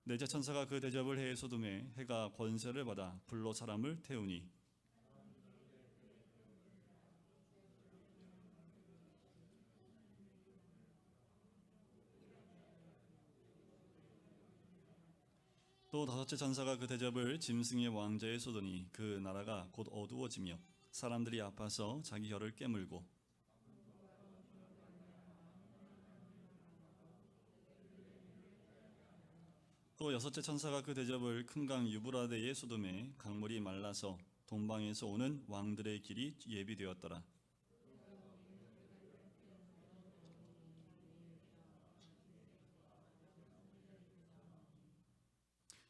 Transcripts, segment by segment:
넷째 천사가 그 대접을 해에 소돔에 해가 권세를 받아 불로 사람을 태우니 또 다섯째 천사가 그 대접을 짐승의 왕자에 쏟으니 그 나라가 곧 어두워지며 사람들이 아파서 자기 혀를 깨물고 또 여섯째 천사가 그 대접을 큰 강 유브라데에 쏟음에 강물이 말라서 동방에서 오는 왕들의 길이 예비되었더라.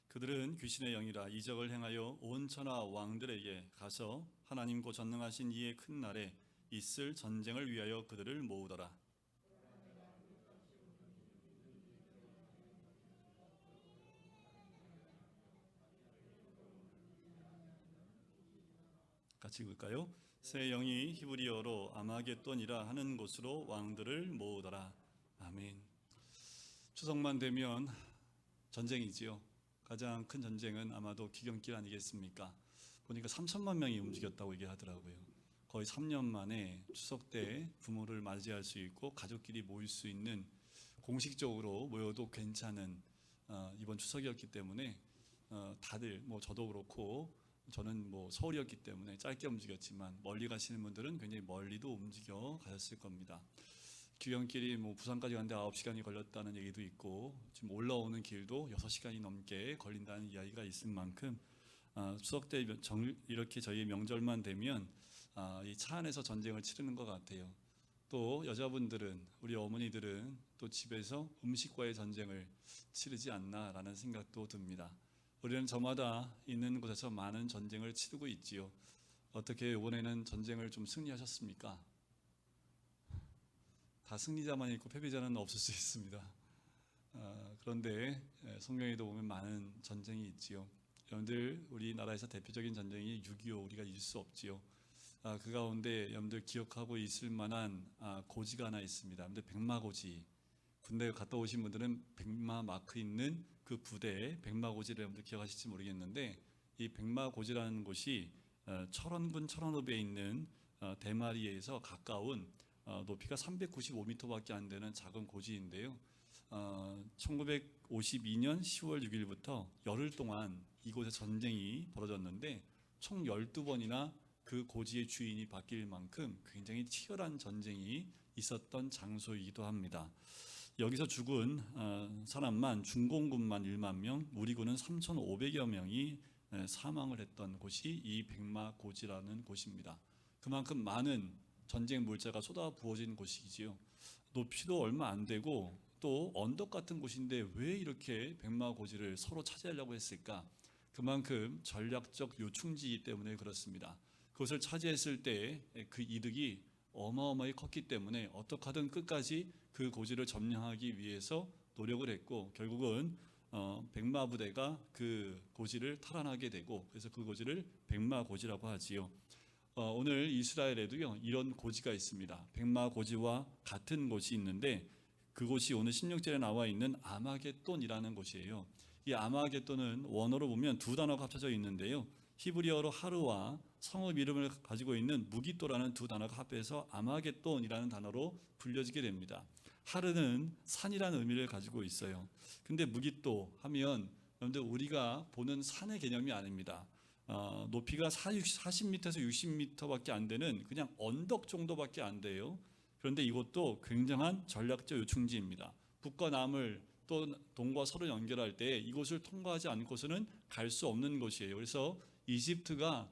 그들은 귀신의 영이라 이적을 행하여 온 천하 왕들에게 가서 하나님 곧 전능하신 이의 큰 날에 있을 전쟁을 위하여 그들을 모으더라. 같이 읽을까요? 새 영이 히브리어로 아마겟돈이라 하는 곳으로 왕들을 모으더라. 아멘. 추석만 되면 전쟁이지요. 가장 큰 전쟁은 아마도 기경길 아니겠습니까? 보니까 3천만 명이 움직였다고 얘기하더라고요. 거의 3년 만에 추석 때 부모를 맞이할 수 있고 가족끼리 모일 수 있는, 공식적으로 모여도 괜찮은 이번 추석이었기 때문에 다들 저도 그렇고 저는 서울이었기 때문에 짧게 움직였지만 멀리 가시는 분들은 굉장히 멀리도 움직여 가셨을 겁니다. 귀경길이 부산까지 가는데 9시간이 걸렸다는 얘기도 있고 지금 올라오는 길도 6시간이 넘게 걸린다는 이야기가 있을 만큼 추석 때 이렇게 저희 명절만 되면 이 차 안에서 전쟁을 치르는 것 같아요. 또 여자분들은, 우리 어머니들은 또 집에서 음식과의 전쟁을 치르지 않나라는 생각도 듭니다. 우리는 저마다 있는 곳에서 많은 전쟁을 치르고 있지요. 어떻게 이번에는 전쟁을 좀 승리하셨습니까? 다 승리자만 있고 패배자는 없을 수 있습니다. 그런데 성경에도 보면 많은 전쟁이 있지요. 여러분들, 우리나라에서 대표적인 전쟁이 6.25, 우리가 잊을 수 없지요. 그 가운데 여러분들 기억하고 있을 만한 고지가 하나 있습니다. 여러분들 백마고지, 군대 갔다 오신 분들은 백마 마크 있는 그 부대 백마고지를 여러분들 기억하실지 모르겠는데, 이 백마고지라는 곳이 철원군 철원읍에 있는 대마리에서 가까운 높이가 395m밖에 안 되는 작은 고지인데요. 1952년 10월 6일부터 열흘 동안 이곳에 전쟁이 벌어졌는데 총 12번이나 그 고지의 주인이 바뀔 만큼 굉장히 치열한 전쟁이 있었던 장소이기도 합니다. 여기서 죽은 사람만 중공군만 1만 명, 우리군은 3,500여 명이 사망을 했던 곳이 이 백마고지라는 곳입니다. 그만큼 많은 전쟁 물자가 쏟아 부어진 곳이지요. 높이도 얼마 안 되고 또 언덕 같은 곳인데 왜 이렇게 백마고지를 서로 차지하려고 했을까? 그만큼 전략적 요충지이기 때문에 그렇습니다. 그것을 차지했을 때 그 이득이 어마어마하게 컸기 때문에 어떻게 하든 끝까지 그 고지를 점령하기 위해서 노력을 했고, 결국은 백마부대가 그 고지를 탈환하게 되고, 그래서 그 고지를 백마고지라고 하지요. 오늘 이스라엘에도요 이런 고지가 있습니다. 백마고지와 같은 곳이 있는데 그곳이 오늘 16절에 나와 있는 아마겟돈이라는 곳이에요. 이 아마겟돈은 원어로 보면 두 단어가 합쳐져 있는데요, 히브리어로 하르와 성읍 이름을 가지고 있는 무기또라는 두 단어가 합해서 아마겟돈이라는 단어로 불려지게 됩니다. 하르는 산이라는 의미를 가지고 있어요. 근데 무기또 하면 여러분들 우리가 보는 산의 개념이 아닙니다. 높이가 40m에서 60m밖에 안 되는 그냥 언덕 정도밖에 안 돼요. 그런데 이것도 굉장한 전략적 요충지입니다. 북과 남을 또 동과 서로 연결할 때 이곳을 통과하지 않고서는 갈 수 없는 곳이에요. 그래서 이집트가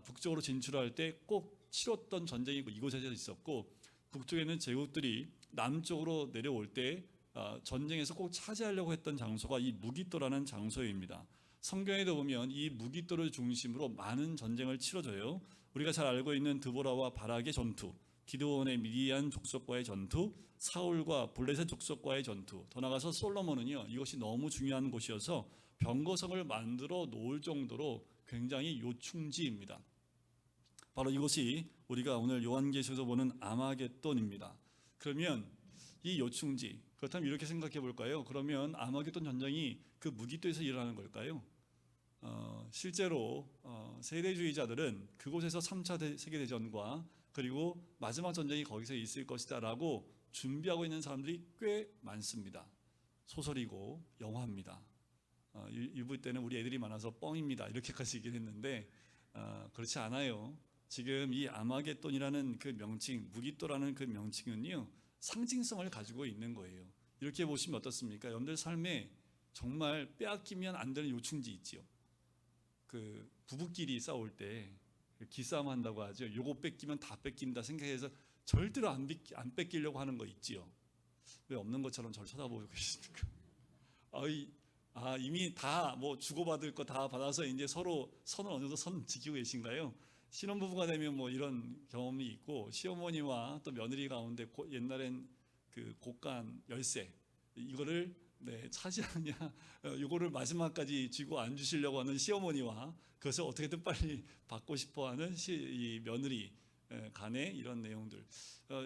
북쪽으로 진출할 때 꼭 치렀던 전쟁이 이곳에서 있었고, 북쪽에 있는 제국들이 남쪽으로 내려올 때 전쟁에서 꼭 차지하려고 했던 장소가 이 무기또라는 장소입니다. 성경에도 보면 이 무기또를 중심으로 많은 전쟁을 치러져요. 우리가 잘 알고 있는 드보라와 바락의 전투, 기드온의 미디안 족속과의 전투, 사울과 블레셋 족속과의 전투, 더 나아가서 솔로몬은요 이것이 너무 중요한 곳이어서 병거성을 만들어 놓을 정도로 굉장히 요충지입니다. 바로 이것이 우리가 오늘 요한계시에서 보는 아마겟돈입니다. 그러면 이 요충지, 그렇다면 이렇게 생각해 볼까요? 그러면 아마겟돈 전쟁이 그 무기토에서 일어나는 걸까요? 실제로 세대주의자들은 그곳에서 3차 세계대전과 그리고 마지막 전쟁이 거기서 있을 것이다 라고 준비하고 있는 사람들이 꽤 많습니다. 소설이고 영화입니다. 일부 때는 우리 애들이 많아서 뻥입니다 이렇게까지 얘기를 했는데 그렇지 않아요. 지금 이 아마겟돈이라는 그 명칭, 무기토라는 그 명칭은요, 상징성을 가지고 있는 거예요. 이렇게 보시면 어떻습니까? 여러분들 삶에 정말 빼앗기면 안 되는 요충지 있지요. 그 부부끼리 싸울 때 기싸움 한다고 하죠. 요거 뺏기면 다 뺏긴다 생각해서 절대로 안 뺏기려고 하는 거 있지요. 왜 없는 것처럼 저를 쳐다보고 계십니까? 이미 다 뭐 주고받을 거 다 받아서 이제 서로 선을 어느 정도 선 지키고 계신가요? 신혼부부가 되면 뭐 이런 경험이 있고, 시어머니와 또 며느리 가운데 옛날엔 그 고간 열쇠 이거를 차지하냐, 이거를 마지막까지 쥐고 안 주시려고 하는 시어머니와 그것을 어떻게든 빨리 받고 싶어하는 이 며느리 간의 이런 내용들,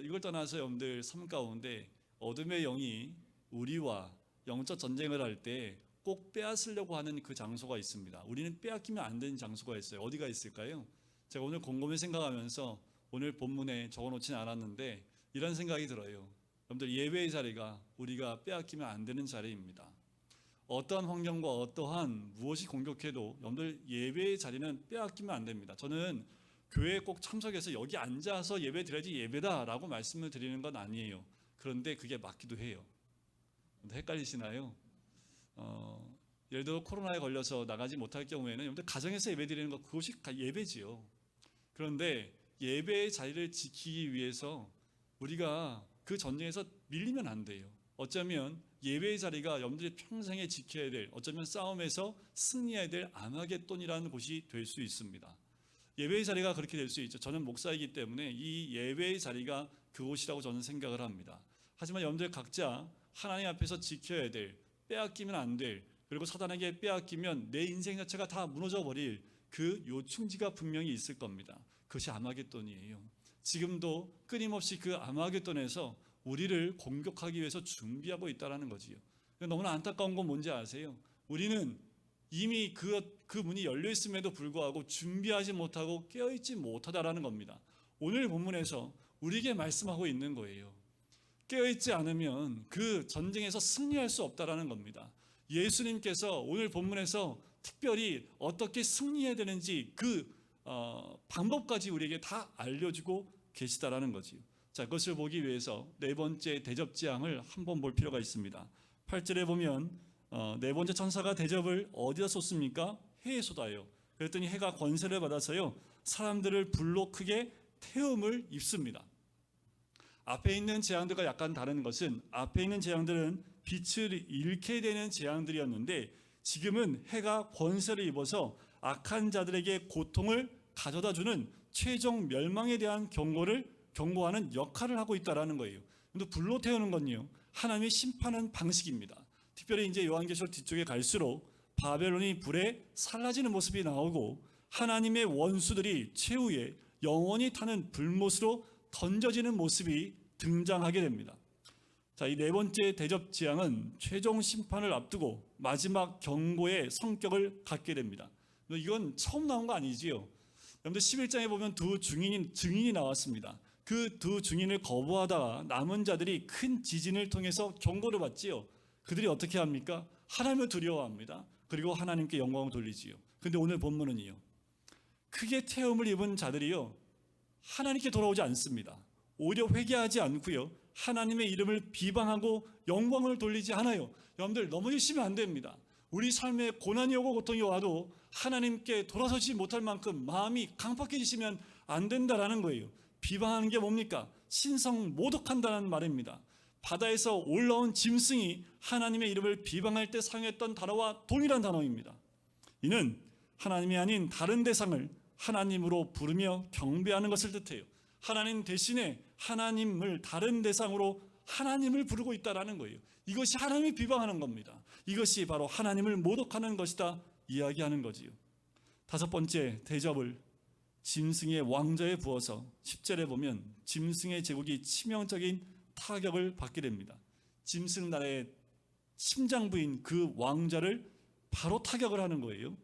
이걸 떠나서 여러분들 삶 가운데 어둠의 영이 우리와 영적 전쟁을 할 때 꼭 빼앗으려고 하는 그 장소가 있습니다. 우리는 빼앗기면 안 되는 장소가 있어요. 어디가 있을까요? 제가 오늘 곰곰이 생각하면서 오늘 본문에 적어놓지는 않았는데 이런 생각이 들어요. 여러분들, 예배의 자리가 우리가 빼앗기면 안 되는 자리입니다. 어떠한 환경과 어떠한 무엇이 공격해도 여러분들 예배의 자리는 빼앗기면 안 됩니다. 저는 교회에 꼭 참석해서 여기 앉아서 예배 드려야지 예배다라고 말씀을 드리는 건 아니에요. 그런데 그게 맞기도 해요. 헷갈리시나요? 예를 들어 코로나에 걸려서 나가지 못할 경우에는 여러분들 가정에서 예배 드리는 것, 그것이 예배지요. 그런데 예배의 자리를 지키기 위해서 우리가 그 전쟁에서 밀리면 안 돼요. 어쩌면 예배의 자리가 여러분들이 평생에 지켜야 될, 어쩌면 싸움에서 승리해야 될 아마겟돈이라는 곳이 될 수 있습니다. 예배의 자리가 그렇게 될 수 있죠. 저는 목사이기 때문에 이 예배의 자리가 그곳이라고 저는 생각을 합니다. 하지만 여러분들 각자 하나님 앞에서 지켜야 될, 빼앗기면 안 될, 그리고 사단에게 빼앗기면 내 인생 자체가 다 무너져 버릴 그 요충지가 분명히 있을 겁니다. 그것이 아마겟돈이에요. 지금도 끊임없이 그 아마겟돈에서 우리를 공격하기 위해서 준비하고 있다는 거지요. 너무나 안타까운 건 뭔지 아세요? 우리는 이미 그 문이 열려 있음에도 불구하고 준비하지 못하고 깨어있지 못하다라는 겁니다. 오늘 본문에서 우리에게 말씀하고 있는 거예요. 깨어있지 않으면 그 전쟁에서 승리할 수 없다라는 겁니다. 예수님께서 오늘 본문에서 특별히 어떻게 승리해야 되는지 그 방법까지 우리에게 다 알려주고 계시다라는 거지요. 자, 그것을 보기 위해서 네 번째 대접재앙을 한번 볼 필요가 있습니다. 8절에 보면 네 번째 천사가 대접을 어디다 쏟습니까? 해에 쏟아요. 그랬더니 해가 권세를 받아서요, 사람들을 불로 크게 태움을 입습니다. 앞에 있는 재앙들과 약간 다른 것은, 앞에 있는 재앙들은 빛을 잃게 되는 재앙들이었는데 지금은 해가 권세를 입어서 악한 자들에게 고통을 가져다주는 최종 멸망에 대한 경고하는 역할을 하고 있다라는 거예요. 근데 불로 태우는 건요, 하나님이 심판하는 방식입니다. 특별히 이제 요한계시록 뒤쪽에 갈수록 바벨론이 불에 살라지는 모습이 나오고 하나님의 원수들이 최후에 영원히 타는 불못으로 던져지는 모습이 등장하게 됩니다. 자, 이 네 번째 대접 재앙은 최종 심판을 앞두고 마지막 경고의 성격을 갖게 됩니다. 이건 처음 나온 거 아니지요? 여러분들 11장에 보면 두 증인이 나왔습니다. 그 두 증인을 거부하다가 남은 자들이 큰 지진을 통해서 경고를 받지요. 그들이 어떻게 합니까? 하나님을 두려워합니다. 그리고 하나님께 영광을 돌리지요. 근데 오늘 본문은요, 크게 태움을 입은 자들이요, 하나님께 돌아오지 않습니다. 오히려 회개하지 않고요, 하나님의 이름을 비방하고 영광을 돌리지 않아요. 여러분들 넘어지시면 안 됩니다. 우리 삶에 고난이 오고 고통이 와도 하나님께 돌아서지 못할 만큼 마음이 강팍해지시면 안 된다라는 거예요. 비방하는 게 뭡니까? 신성 모독한다는 말입니다. 바다에서 올라온 짐승이 하나님의 이름을 비방할 때 사용했던 단어와 동일한 단어입니다. 이는 하나님이 아닌 다른 대상을 하나님으로 부르며 경배하는 것을 뜻해요. 하나님 대신에 하나님을 다른 대상으로 하나님을 부르고 있다라는 거예요. 이것이 하나님을 비방하는 겁니다. 이것이 바로 하나님을 모독하는 것이다 이야기하는 거지요. 다섯 번째 대접을 짐승의 왕좌에 부어서 10절에 보면 짐승의 제국이 치명적인 타격을 받게 됩니다. 짐승 나라의 심장부인 그 왕자를 바로 타격을 하는 거예요.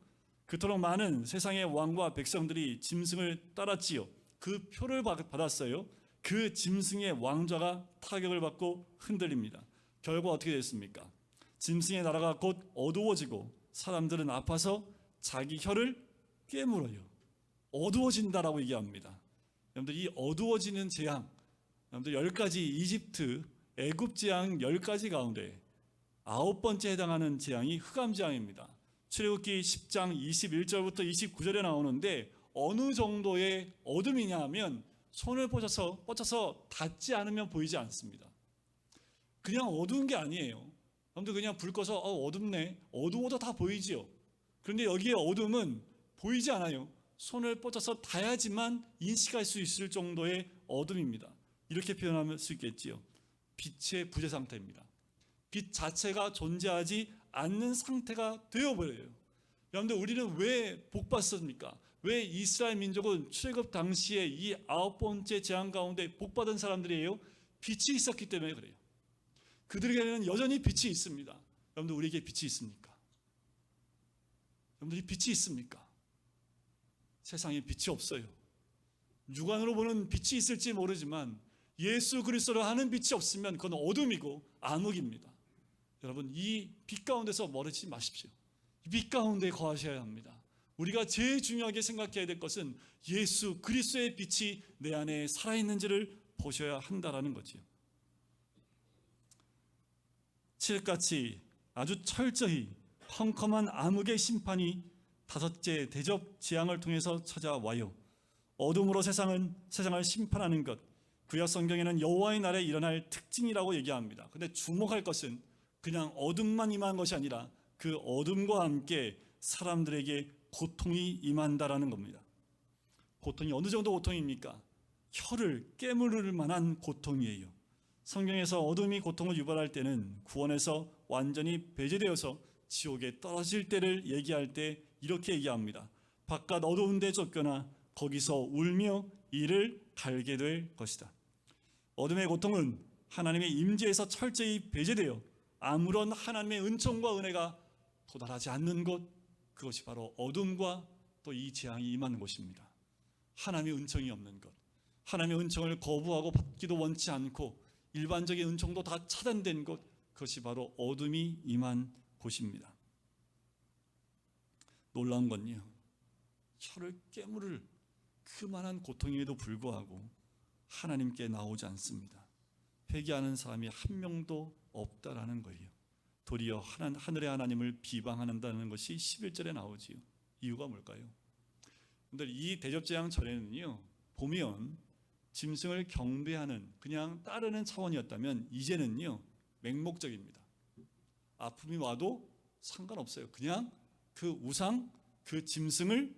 그토록 많은 세상의 왕과 백성들이 짐승을 따랐지요. 그 표를 받았어요. 그 짐승의 왕좌가 타격을 받고 흔들립니다. 결과 어떻게 됐습니까? 짐승의 나라가 곧 어두워지고 사람들은 아파서 자기 혀를 깨물어요. 어두워진다라고 얘기합니다. 여러분들, 이 어두워지는 재앙, 여러분들 10가지 이집트, 애굽 재앙 10가지 가운데 9번째 해당하는 재앙이 흑암 재앙입니다. 출애굽기 10장 21절부터 29절에 나오는데 어느 정도의 어둠이냐 하면 손을 뻗쳐서 닿지 않으면 보이지 않습니다. 그냥 어두운 게 아니에요. 여러분들, 그냥 불 꺼서 어둡네, 어두워도 다 보이지요. 그런데 여기에 어둠은 보이지 않아요. 손을 뻗쳐서 닿아야지만 인식할 수 있을 정도의 어둠입니다. 이렇게 표현할 수 있겠지요. 빛의 부재 상태입니다. 빛 자체가 존재하지 않는 상태가 되어버려요. 여러분들, 우리는 왜 복받습니까? 왜 이스라엘 민족은 출애굽 당시에 이 9번째 재앙 가운데 복받은 사람들이에요? 빛이 있었기 때문에 그래요. 그들에게는 여전히 빛이 있습니다. 여러분들, 우리에게 빛이 있습니까? 여러분들이 빛이 있습니까? 세상에 빛이 없어요. 육안으로 보는 빛이 있을지 모르지만 예수 그리스도를 아는 빛이 없으면 그건 어둠이고 암흑입니다. 여러분, 이 빛 가운데서 멀어지지 마십시오. 이 빛 가운데 거하셔야 합니다. 우리가 제일 중요하게 생각해야 될 것은 예수 그리스도의 빛이 내 안에 살아있는지를 보셔야 한다라는 거지요. 칠흑같이 아주 철저히 컴컴한 암흑의 심판이 5째 대접 재앙을 통해서 찾아와요. 어둠으로 세상을 심판하는 것, 구약 성경에는 여호와의 날에 일어날 특징이라고 얘기합니다. 근데 주목할 것은 그냥 어둠만 임한 것이 아니라 그 어둠과 함께 사람들에게 고통이 임한다라는 겁니다. 고통이 어느 정도 고통입니까? 혀를 깨물을 만한 고통이에요. 성경에서 어둠이 고통을 유발할 때는 구원에서 완전히 배제되어서 지옥에 떨어질 때를 얘기할 때 이렇게 얘기합니다. 바깥 어두운 데 쫓겨나 거기서 울며 이를 갈게 될 것이다. 어둠의 고통은 하나님의 임재에서 철저히 배제되어 아무런 하나님의 은총과 은혜가 도달하지 않는 곳, 그것이 바로 어둠과 또 이 재앙이 임하는 곳입니다. 하나님의 은총이 없는 것, 하나님의 은총을 거부하고 받기도 원치 않고 일반적인 은총도 다 차단된 곳, 그것이 바로 어둠이 임한 곳입니다. 놀라운 건요, 혀를 깨물을 그만한 고통임에도 불구하고 하나님께 나오지 않습니다. 회개하는 사람이 한 명도 없다라는 거예요. 도리어 하늘의 하나님을 비방한다는 것이 11절에 나오지요. 이유가 뭘까요? 근데 이 대접재앙 전에는요, 보면 짐승을 경배하는, 그냥 따르는 차원이었다면 이제는요, 맹목적입니다. 아픔이 와도 상관없어요. 그냥 그 우상, 그 짐승을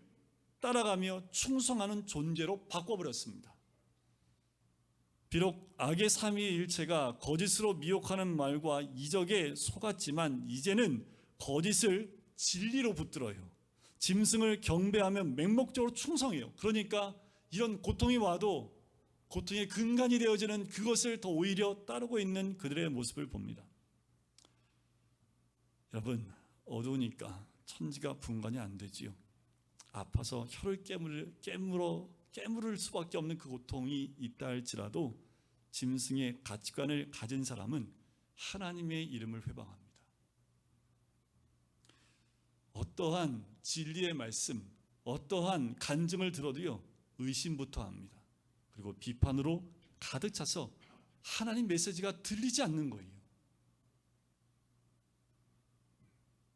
따라가며 충성하는 존재로 바꿔버렸습니다. 비록 악의 삼위일체가 거짓으로 미혹하는 말과 이적에 속았지만 이제는 거짓을 진리로 붙들어요. 짐승을 경배하며 맹목적으로 충성해요. 그러니까 이런 고통이 와도 고통의 근간이 되어지는 그것을 더 오히려 따르고 있는 그들의 모습을 봅니다. 여러분, 어두우니까 천지가 분간이 안 되지요. 아파서 혀를 깨물을 수밖에 없는 그 고통이 있다 할지라도 짐승의 가치관을 가진 사람은 하나님의 이름을 회방합니다. 어떠한 진리의 말씀, 어떠한 간증을 들어도요, 의심부터 합니다. 그리고 비판으로 가득 차서 하나님 메시지가 들리지 않는 거예요.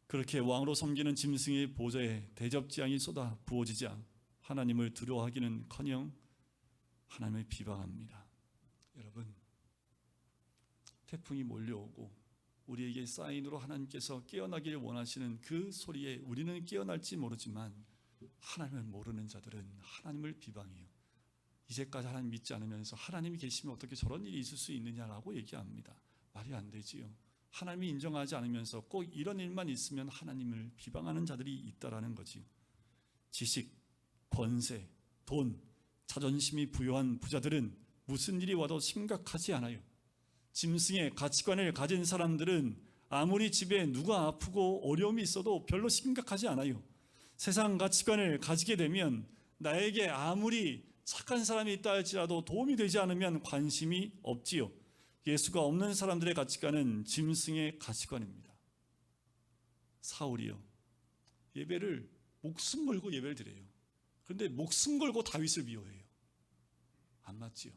그렇게 왕으로 섬기는 짐승의 보좌에 대접재앙이 쏟아 부어지자 하나님을 두려워하기는커녕 하나님을 비방합니다. 여러분, 태풍이 몰려오고 우리에게 사인으로 하나님께서 깨어나기를 원하시는 그 소리에 우리는 깨어날지 모르지만 하나님을 모르는 자들은 하나님을 비방해요. 이제까지 하나님 믿지 않으면서 하나님이 계시면 어떻게 저런 일이 있을 수 있느냐라고 얘기합니다. 말이 안 되지요. 하나님이 인정하지 않으면서 꼭 이런 일만 있으면 하나님을 비방하는 자들이 있다라는 거지요. 지식, 권세, 돈, 자존심이 부여한 부자들은 무슨 일이 와도 심각하지 않아요. 짐승의 가치관을 가진 사람들은 아무리 집에 누가 아프고 어려움이 있어도 별로 심각하지 않아요. 세상 가치관을 가지게 되면 나에게 아무리 착한 사람이 있다 할지라도 도움이 되지 않으면 관심이 없지요. 예수가 없는 사람들의 가치관은 짐승의 가치관입니다. 사울이요, 예배를 목숨 걸고 예배를 드려요. 그런데 목숨 걸고 다윗을 미워해요. 안 맞지요.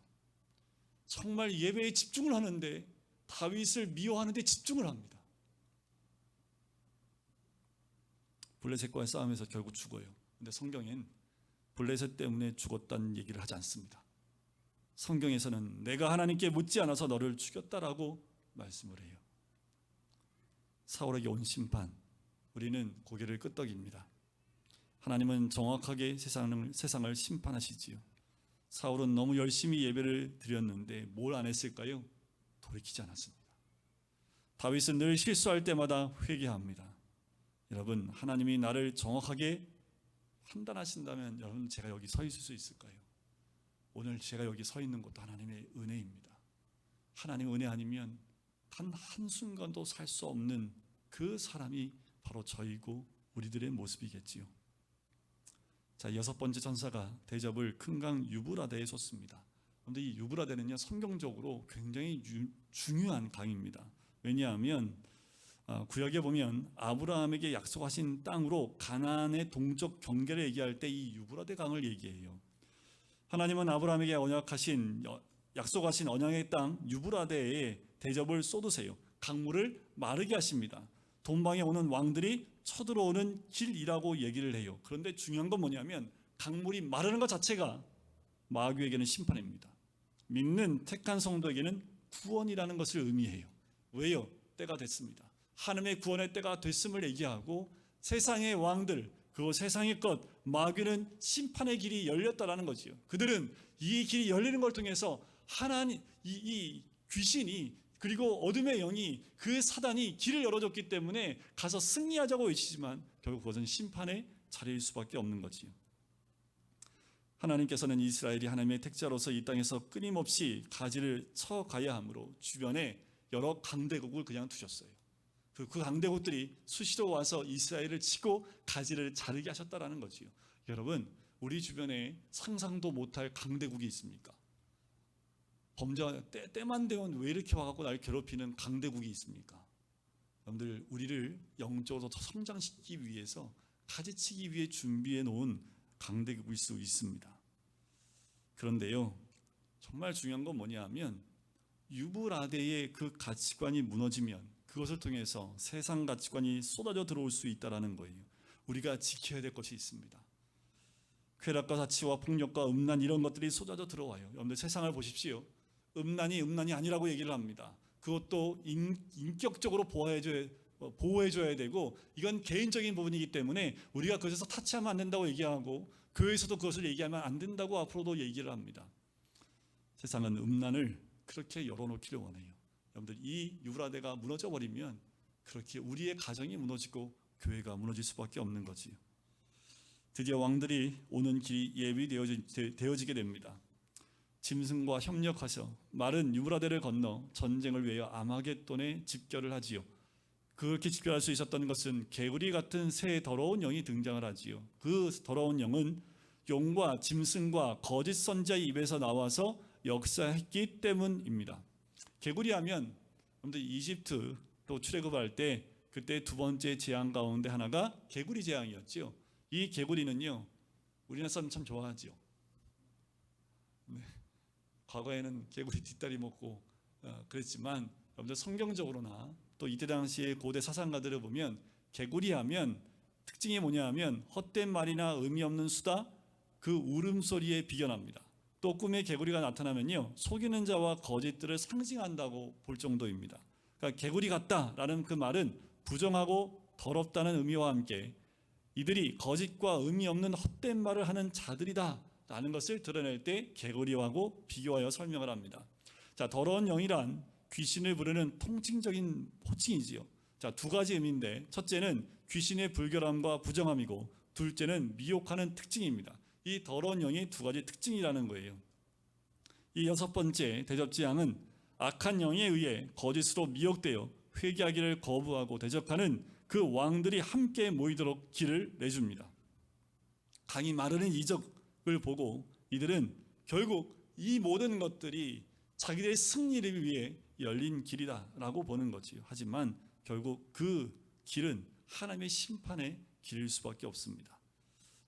정말 예배에 집중을 하는데 다윗을 미워하는데 집중을 합니다. 블레셋과의 싸움에서 결국 죽어요. 근데 성경엔 블레셋 때문에 죽었다는 얘기를 하지 않습니다. 성경에서는 내가 하나님께 묻지 않아서 너를 죽였다라고 말씀을 해요. 사울에게 온 심판, 우리는 고개를 끄덕입니다. 하나님은 정확하게 세상을 심판하시지요. 사울은 너무 열심히 예배를 드렸는데 뭘 안 했을까요? 돌이키지 않았습니다. 다윗은 늘 실수할 때마다 회개합니다. 여러분, 하나님이 나를 정확하게 판단하신다면 여러분, 제가 여기 서 있을 수 있을까요? 오늘 제가 여기 서 있는 것도 하나님의 은혜입니다. 하나님의 은혜 아니면 단 한순간도 살 수 없는 그 사람이 바로 저이고 우리들의 모습이겠지요. 자, 6번째 전사가 대접을 큰 강 유브라데에 쏟습니다. 그런데 이 유브라데는요, 성경적으로 굉장히 중요한 강입니다. 왜냐하면 구약에 보면 아브라함에게 약속하신 땅으로 가나안의 동쪽 경계를 얘기할 때 이 유브라데 강을 얘기해요. 하나님은 아브라함에게 약속하신 언약의 땅 유브라데에 대접을 쏟으세요. 강물을 마르게 하십니다. 동방에 오는 왕들이 쳐들어오는 길이라고 얘기를 해요. 그런데 중요한 건 뭐냐면 강물이 마르는 것 자체가 마귀에게는 심판입니다. 믿는 택한 성도에게는 구원이라는 것을 의미해요. 왜요? 때가 됐습니다. 하나님의 구원의 때가 됐음을 얘기하고 세상의 왕들, 그 세상의 것, 마귀는 심판의 길이 열렸다라는 거지요. 그들은 이 길이 열리는 걸 통해서 하나님, 이 귀신이, 그리고 어둠의 영이, 그 사단이 길을 열어줬기 때문에 가서 승리하자고 외치지만 결국 그것은 심판의 자리일 수밖에 없는 거지요. 하나님께서는 이스라엘이 하나님의 택자로서 이 땅에서 끊임없이 가지를 쳐가야 하므로 주변에 여러 강대국을 그냥 두셨어요. 그 강대국들이 수시로 와서 이스라엘을 치고 가지를 자르게 하셨다라는 거지요. 여러분, 우리 주변에 상상도 못할 강대국이 있습니까? 범죄가 때만 되면 왜 이렇게 와갖고 날 괴롭히는 강대국이 있습니까? 여러분들, 우리를 영적으로 더 성장시키기 위해서 가지치기 위해 준비해 놓은 강대국일 수 있습니다. 그런데요, 정말 중요한 건 뭐냐 하면 유브라데의 그 가치관이 무너지면 그것을 통해서 세상 가치관이 쏟아져 들어올 수 있다는 거예요. 우리가 지켜야 될 것이 있습니다. 쾌락과 사치와 폭력과 음란, 이런 것들이 쏟아져 들어와요. 여러분들, 세상을 보십시오. 음란이 아니라고 얘기를 합니다. 그것도 인격적으로 보호해줘야 되고, 이건 개인적인 부분이기 때문에 우리가 그것에서 타치하면 안 된다고 얘기하고, 교회에서도 그것을 얘기하면 안 된다고 앞으로도 얘기를 합니다. 세상은 음란을 그렇게 열어놓기를 원해요. 여러분들, 이 유브라데가 무너져 버리면 그렇게 우리의 가정이 무너지고 교회가 무너질 수밖에 없는 거지요. 드디어 왕들이 오는 길이 예비되어지게 됩니다. 짐승과 협력하셔 마른 유브라데를 건너 전쟁을 위하여 아마겟돈에 집결을 하지요. 그렇게 집결할 수 있었던 것은 개구리 같은 새 더러운 영이 등장을 하지요. 그 더러운 영은 용과 짐승과 거짓 선지자의 입에서 나와서 역사했기 때문입니다. 개구리 하면 여러분들, 이집트 또 출애굽할 때 그때 두 번째 재앙 가운데 하나가 개구리 재앙이었죠. 이 개구리는요, 우리나라 사람 참 좋아하죠. 네. 과거에는 개구리 뒷다리 먹고 그랬지만 여러분들, 성경적으로나 또 이때 당시의 고대 사상가들을 보면 개구리 하면 특징이 뭐냐 하면 헛된 말이나 의미 없는 수다, 그 울음소리에 비견합니다. 또 꿈에 개구리가 나타나면요, 속이는 자와 거짓들을 상징한다고 볼 정도입니다. 그러니까 개구리 같다라는 그 말은 부정하고 더럽다는 의미와 함께 이들이 거짓과 의미 없는 헛된 말을 하는 자들이다 라는 것을 드러낼 때 개구리하고 비교하여 설명을 합니다. 자, 더러운 영이란 귀신을 부르는 통칭적인 호칭이지요. 자, 두 가지 의미인데, 첫째는 귀신의 불결함과 부정함이고, 둘째는 미혹하는 특징입니다. 이 더러운 영이 두 가지 특징이라는 거예요. 이 6번째 대접재앙은 악한 영에 의해 거짓으로 미혹되어 회개하기를 거부하고 대적하는 그 왕들이 함께 모이도록 길을 내줍니다. 강이 마르는 이적을 보고 이들은 결국 이 모든 것들이 자기들의 승리를 위해 열린 길이다라고 보는 거지요. 하지만 결국 그 길은 하나님의 심판의 길일 수밖에 없습니다.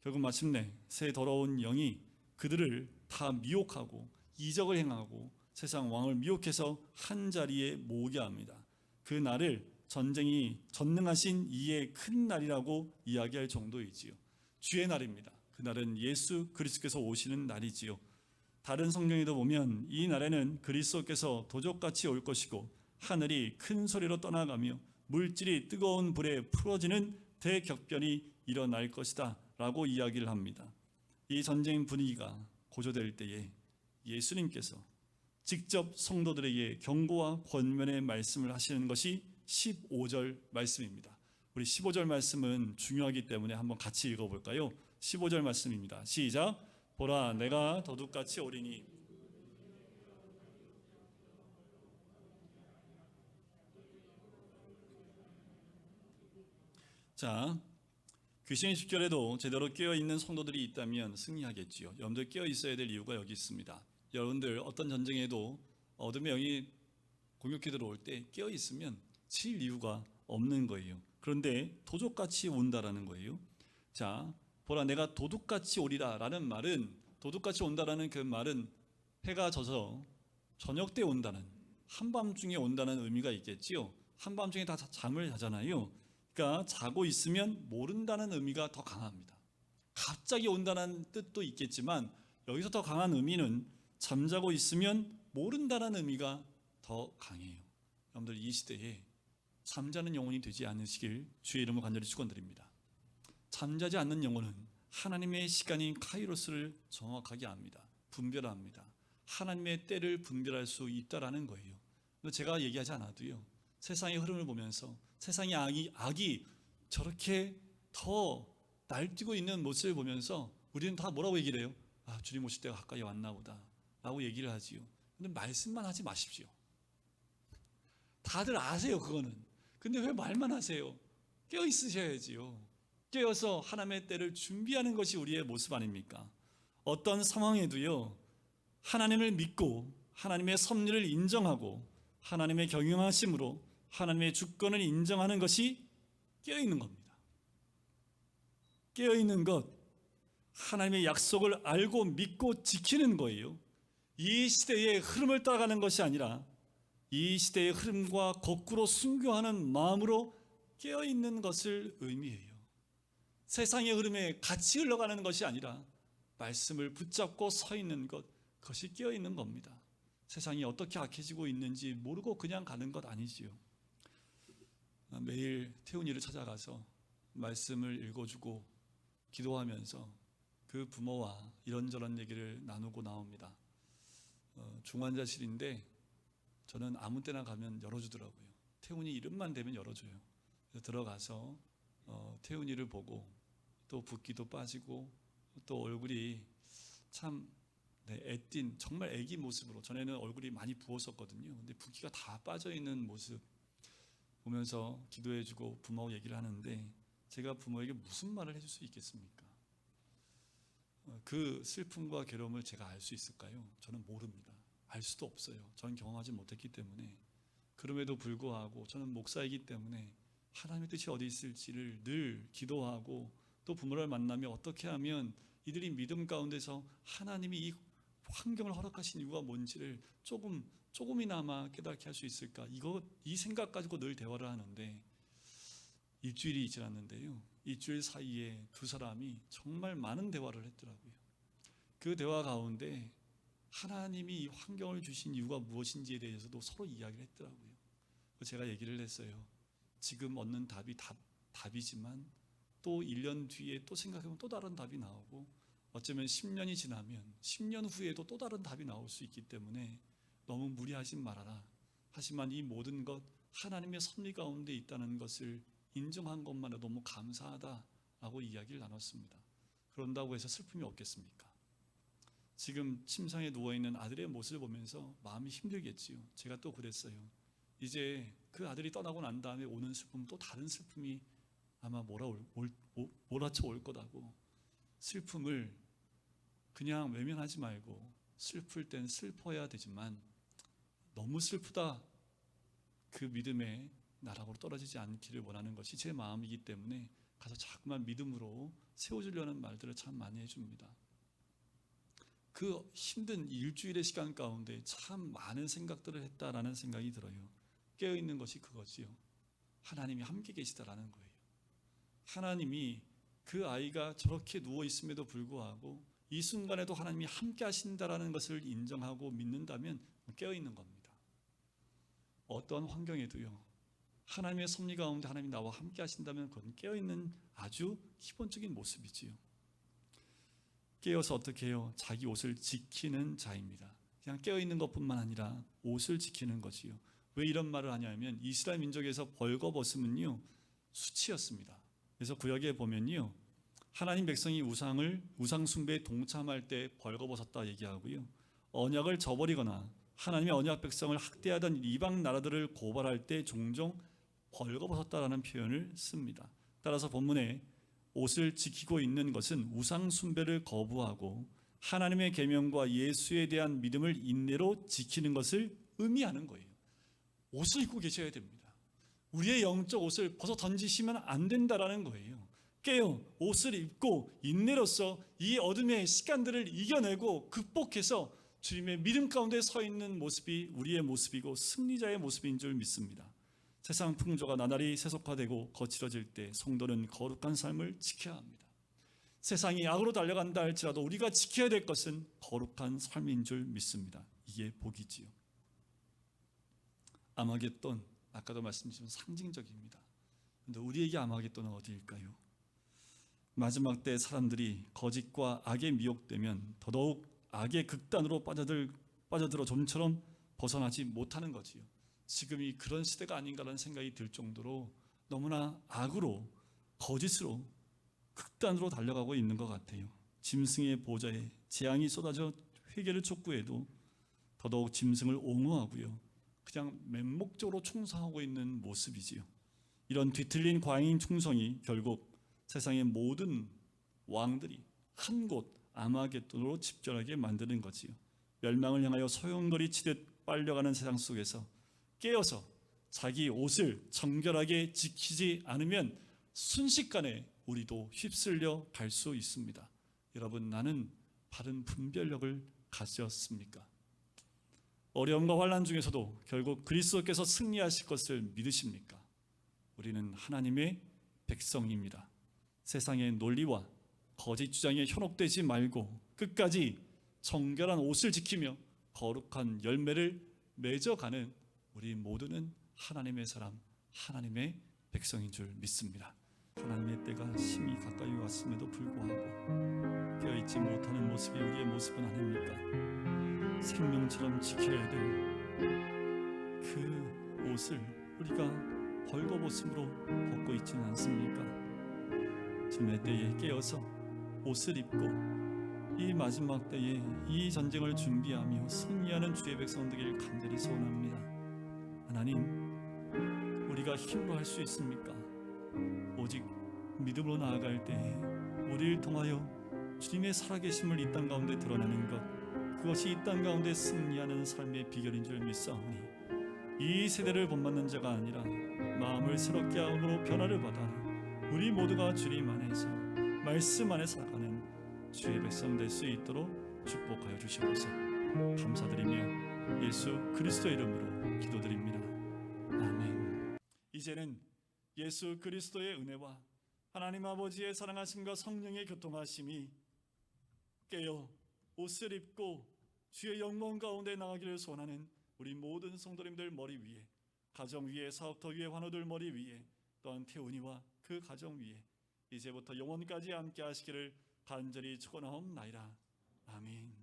결국 마침내 새 더러운 영이 그들을 다 미혹하고 이적을 행하고 세상 왕을 미혹해서 한 자리에 모으게 합니다. 그 날을 전쟁이 전능하신 이의 큰 날이라고 이야기할 정도이지요. 주의 날입니다. 그날은 예수 그리스도께서 오시는 날이지요. 다른 성경에도 보면 이 날에는 그리스도께서 도적같이 올 것이고 하늘이 큰 소리로 떠나가며 물질이 뜨거운 불에 풀어지는 대격변이 일어날 것이다 라고 이야기를 합니다. 이 전쟁 분위기가 고조될 때에 예수님께서 직접 성도들에게 경고와 권면의 말씀을 하시는 것이 15절 말씀입니다. 우리 15절 말씀은 중요하기 때문에 한번 같이 읽어볼까요? 15절 말씀입니다. 시작. 보라, 내가 도둑같이 오리니. 자, 귀신의 집결에도 제대로 깨어있는 성도들이 있다면 승리하겠지요. 여러분들 깨어있어야 될 이유가 여기 있습니다. 여러분들 어떤 전쟁에도 어둠의 영이 공격해 들어올 때 깨어있으면 칠 이유가 없는 거예요. 그런데 도둑같이 온다라는 거예요. 자, 보라, 내가 도둑같이 오리라 라는 말은, 도둑같이 온다라는 그 말은 해가 져서 저녁 때 온다는, 한밤중에 온다는 의미가 있겠지요. 한밤중에 다 잠을 자잖아요. 그러니까 자고 있으면 모른다는 의미가 더 강합니다. 갑자기 온다는 뜻도 있겠지만 여기서 더 강한 의미는 잠자고 있으면 모른다는 의미가 더 강해요. 여러분들 이 시대에 잠자는 영혼이 되지 않으시길 주의 이름으로 간절히 축원드립니다. 잠자지 않는 영혼은 하나님의 시간인 카이로스를 정확하게 압니다. 분별합니다. 하나님의 때를 분별할 수 있다라는 거예요. 제가 얘기하지 않아도요, 세상의 흐름을 보면서 세상의 악이 저렇게 더 날뛰고 있는 모습을 보면서 우리는 다 뭐라고 얘기를 해요? 아, 주님 오실 때가 가까이 왔나 보다 라고 얘기를 하지요. 근데 말씀만 하지 마십시오. 다들 아세요, 그거는. 근데 왜 말만 하세요? 깨어 있으셔야지요. 깨어서 하나님의 때를 준비하는 것이 우리의 모습 아닙니까? 어떤 상황에도요, 하나님을 믿고 하나님의 섭리를 인정하고 하나님의 경영하심으로 하나님의 주권을 인정하는 것이 깨어있는 겁니다. 깨어있는 것, 하나님의 약속을 알고 믿고 지키는 거예요. 이 시대의 흐름을 따라가는 것이 아니라 이 시대의 흐름과 거꾸로 순교하는 마음으로 깨어있는 것을 의미해요. 세상의 흐름에 같이 흘러가는 것이 아니라 말씀을 붙잡고 서 있는 것, 그것이 깨어있는 겁니다. 세상이 어떻게 악해지고 있는지 모르고 그냥 가는 것 아니지요. 매일 태훈이를 찾아가서 말씀을 읽어주고 기도하면서 그 부모와 이런저런 얘기를 나누고 나옵니다. 중환자실인데 저는 아무 때나 가면 열어주더라고요. 태훈이 이름만 대면 열어줘요. 그래서 들어가서 태훈이를 보고 또 붓기도 빠지고 또 얼굴이 참 애띤, 정말 애기 모습으로, 전에는 얼굴이 많이 부었었거든요. 근데 붓기가 다 빠져있는 모습 보면서 기도해주고 부모하고 얘기를 하는데, 제가 부모에게 무슨 말을 해줄 수 있겠습니까? 그 슬픔과 괴로움을 제가 알 수 있을까요? 저는 모릅니다. 알 수도 없어요. 저는 경험하지 못했기 때문에. 그럼에도 불구하고 저는 목사이기 때문에 하나님의 뜻이 어디 있을지를 늘 기도하고, 또 부모를 만나며 어떻게 하면 이들이 믿음 가운데서 하나님이 이 환경을 허락하신 이유가 뭔지를 조금이나마 깨닫게 할 수 있을까, 이 생각 가지고 늘 대화를 하는데, 일주일이 지났는데요, 일주일 사이에 두 사람이 정말 많은 대화를 했더라고요. 그 대화 가운데 하나님이 이 환경을 주신 이유가 무엇인지에 대해서도 서로 이야기를 했더라고요. 제가 얘기를 했어요. 지금 얻는 답이 답이지만 또 1년 뒤에 또 생각해보면 또 다른 답이 나오고, 어쩌면 10년이 지나면 10년 후에도 또 다른 답이 나올 수 있기 때문에 너무 무리하지 말아라. 하지만 이 모든 것 하나님의 섭리 가운데 있다는 것을 인정한 것만으로 너무 감사하다라고 이야기를 나눴습니다. 그런다고 해서 슬픔이 없겠습니까? 지금 침상에 누워있는 아들의 모습을 보면서 마음이 힘들겠지요. 제가 또 그랬어요. 이제 그 아들이 떠나고 난 다음에 오는 슬픔, 또 다른 슬픔이 아마 몰아쳐 올 거라고. 슬픔을 그냥 외면하지 말고 슬플 땐 슬퍼야 되지만 너무 슬프다 그 믿음의 나락으로 떨어지지 않기를 원하는 것이 제 마음이기 때문에 가서 자꾸만 믿음으로 세워주려는 말들을 참 많이 해줍니다. 그 힘든 일주일의 시간 가운데 참 많은 생각들을 했다라는 생각이 들어요. 깨어있는 것이 그거지요. 하나님이 함께 계시다라는 거예요. 하나님이 그 아이가 저렇게 누워있음에도 불구하고 이 순간에도 하나님이 함께 하신다라는 것을 인정하고 믿는다면 깨어있는 겁니다. 어떤 환경에도요, 하나님의 섭리 가운데 하나님이 나와 함께 하신다면 그건 깨어있는 아주 기본적인 모습이지요. 깨어서 어떻게 해요? 자기 옷을 지키는 자입니다. 그냥 깨어있는 것뿐만 아니라 옷을 지키는 거지요. 왜 이런 말을 하냐면 이스라엘 민족에서 벌거벗음은요 수치였습니다. 그래서 구약에 보면요, 하나님 백성이 우상 숭배에 동참할 때 벌거벗었다 얘기하고요, 언약을 저버리거나 하나님의 언약 백성을 학대하던 이방 나라들을 고발할 때 종종 벌거벗었다라는 표현을 씁니다. 따라서 본문에 옷을 지키고 있는 것은 우상 숭배를 거부하고 하나님의 계명과 예수에 대한 믿음을 인내로 지키는 것을 의미하는 거예요. 옷을 입고 계셔야 됩니다. 우리의 영적 옷을 벗어 던지시면 안 된다라는 거예요. 깨어 옷을 입고 인내로서 이 어둠의 시간들을 이겨내고 극복해서 주님의 믿음 가운데 서 있는 모습이 우리의 모습이고 승리자의 모습인 줄 믿습니다. 세상 풍조가 나날이 세속화되고 거칠어질 때 성도는 거룩한 삶을 지켜야 합니다. 세상이 악으로 달려간다 할지라도 우리가 지켜야 될 것은 거룩한 삶인 줄 믿습니다. 이게 복이지요. 아마겟돈, 아까도 말씀드린 상징적입니다. 그런데 우리에게 아마겟돈은 어디일까요? 마지막 때 사람들이 거짓과 악에 미혹되면 더더욱 악의 극단으로 빠져들어 좀처럼 벗어나지 못하는 거지요. 지금이 그런 시대가 아닌가라는 생각이 들 정도로 너무나 악으로, 거짓으로, 극단으로 달려가고 있는 것 같아요. 짐승의 보좌에 재앙이 쏟아져 회개를 촉구해도 더더욱 짐승을 옹호하고요, 그냥 맹목적으로 충성하고 있는 모습이지요. 이런 뒤틀린 과잉 충성이 결국 세상의 모든 왕들이 한 곳 아마겟돈으로 집결하게 만드는 거지요. 멸망을 향하여 소용돌이 치듯 빨려가는 세상 속에서 깨어서 자기 옷을 정결하게 지키지 않으면 순식간에 우리도 휩쓸려 갈 수 있습니다. 여러분, 나는 바른 분별력을 가졌습니까? 어려움과 환난 중에서도 결국 그리스도께서 승리하실 것을 믿으십니까? 우리는 하나님의 백성입니다. 세상의 논리와 거짓 주장에 현혹되지 말고 끝까지 정결한 옷을 지키며 거룩한 열매를 맺어가는 우리 모두는 하나님의 사람, 하나님의 백성인 줄 믿습니다. 하나님의 때가 심히 가까이 왔음에도 불구하고 깨어있지 못하는 모습이 우리의 모습은 아닙니까? 생명처럼 지켜야 될 그 옷을 우리가 벌거벗음으로 벗고 있지는 않습니까? 주님의 때에 깨어서 옷을 입고 이 마지막 때에 이 전쟁을 준비하며 승리하는 주의 백성 되길 간절히 소원합니다. 하나님, 우리가 힘으로 할 수 있습니까? 오직 믿음으로 나아갈 때에 우리를 통하여 주님의 살아계심을 이 땅 가운데 드러내는 것, 그것이 이 땅 가운데 승리하는 삶의 비결인 줄 믿사오니 이 세대를 본받는 자가 아니라 마음을 새롭게 함으로 변화를 받아 우리 모두가 주님 안에서 말씀 안에 살아가는 주의 백성 될 수 있도록 축복하여 주시옵소서. 감사드리며 예수 그리스도의 이름으로 기도드립니다. 아멘. 이제는 예수 그리스도의 은혜와 하나님 아버지의 사랑하심과 성령의 교통하심이 깨어 옷을 입고 주의 영광 가운데 나가기를 소원하는 우리 모든 성도님들 머리 위에, 가정 위에, 사업터 위에, 환우들 머리 위에, 또한 태훈이와 그 가정 위에 이제부터 영원까지 함께 하시기를 간절히 축원하옵나이다. 아멘.